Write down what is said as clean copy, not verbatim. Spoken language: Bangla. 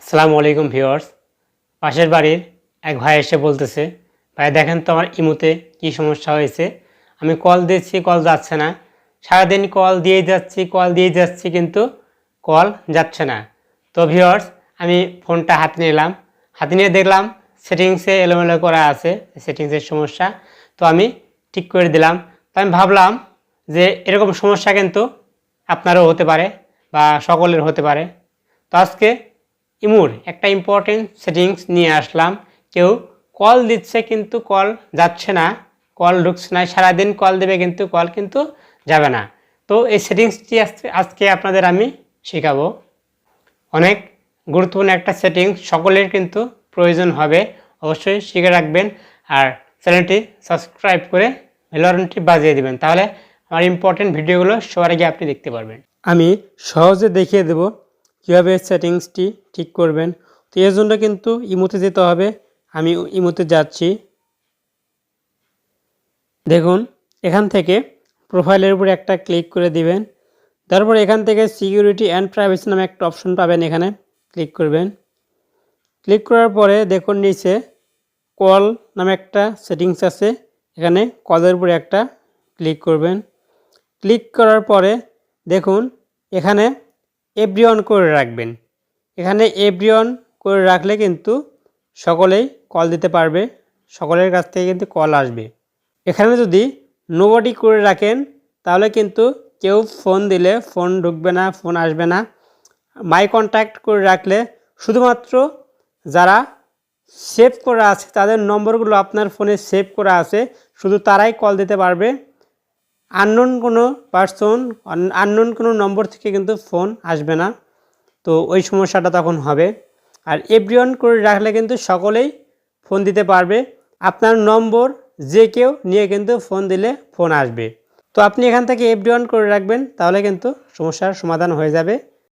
আসসালামু আলাইকুম ভিউয়ার্স। পাশের বাড়ির এক ভাই এসে বলতেছে, ভাই দেখেন তো আমার ইমোতে কি সমস্যা হয়েছে। আমি কল দিচ্ছি, কল যাচ্ছে না। সারাদিন কল দিয়ে যাচ্ছি কিন্তু কল যাচ্ছে না। তো ভিউয়ার্স, আমি ফোনটা হাতে নিলাম, হাতে নিয়ে দেখলাম সেটিংসে এলোমেলো করা আছে, সেটিংসের সমস্যা। তো আমি ঠিক করে দিলাম। তো আমি ভাবলাম যে এরকম সমস্যা কিন্তু আপনারও হতে পারে বা সকলের হতে পারে। তো আজকে ইমুর একটা ইম্পর্টেন্ট সেটিংস নিয়ে আসলাম। কেউ কল দিচ্ছে কিন্তু কল যাচ্ছে না, কল ঢুকছে না, সারাদিন কল দেবে কিন্তু কল কিন্তু যাবে না। তো এই সেটিংসটি আজকে আপনাদের আমি শেখাবো। অনেক গুরুত্বপূর্ণ একটা সেটিংস, সকলের কিন্তু প্রয়োজন হবে, অবশ্যই শিখে রাখবেন। আর চ্যানেলটি সাবস্ক্রাইব করে বেলআইকনটি বাজিয়ে দিবেন, তাহলে আমার ইম্পর্টেন্ট ভিডিওগুলো সবার আগে আপনি দেখতে পারবেন। আমি সহজে দেখিয়ে দেব কীভাবে সেটিংসটি ঠিক করবেন। তো এর জন্য কিন্তু ইমোতে যেতে হবে। আমি ইমোতে যাচ্ছি। দেখুন, এখান থেকে প্রোফাইলের উপরে একটা ক্লিক করে দিবেন। তারপর এখান থেকে সিকিউরিটি অ্যান্ড প্রাইভেসি নামে একটা অপশন পাবেন, এখানে ক্লিক করবেন। ক্লিক করার পরে দেখুন নিচে কল নামে একটা সেটিংস আছে, এখানে কলের উপরে একটা ক্লিক করবেন। ক্লিক করার পরে দেখুন এখানে এভরিওয়ান করে রাখবেন। এখানে এভরিওয়ান করে রাখলে কিন্তু সকলেই কল দিতে পারবে, সকলের কাছ থেকে কিন্তু কল আসবে। এখানে যদি নোবডি করে রাখেন তাহলে কিন্তু কেউ ফোন দিলে ফোন ঢুকবে না, ফোন আসবে না। মাই কন্ট্যাক্ট করে রাখলে শুধুমাত্র যারা সেভ করা আছে, তাদের নম্বরগুলো আপনার ফোনে সেভ করা আছে, শুধু তারাই কল দিতে পারবে। আননোন কোনো পার্সন, আননোন কোনো নম্বর থেকে কিন্তু ফোন আসবে না। তো ওই সমস্যাটা তখন হবে। আর এভরিওয়ান করে রাখলে কিন্তু সকলেই ফোন দিতে পারবে, আপনার নম্বর যে কেউ নিয়ে কিন্তু ফোন দিলে ফোন আসবে। তো আপনি এখান থেকে এভরিওয়ান করে রাখবেন, তাহলে কিন্তু সমস্যার সমাধান হয়ে যাবে।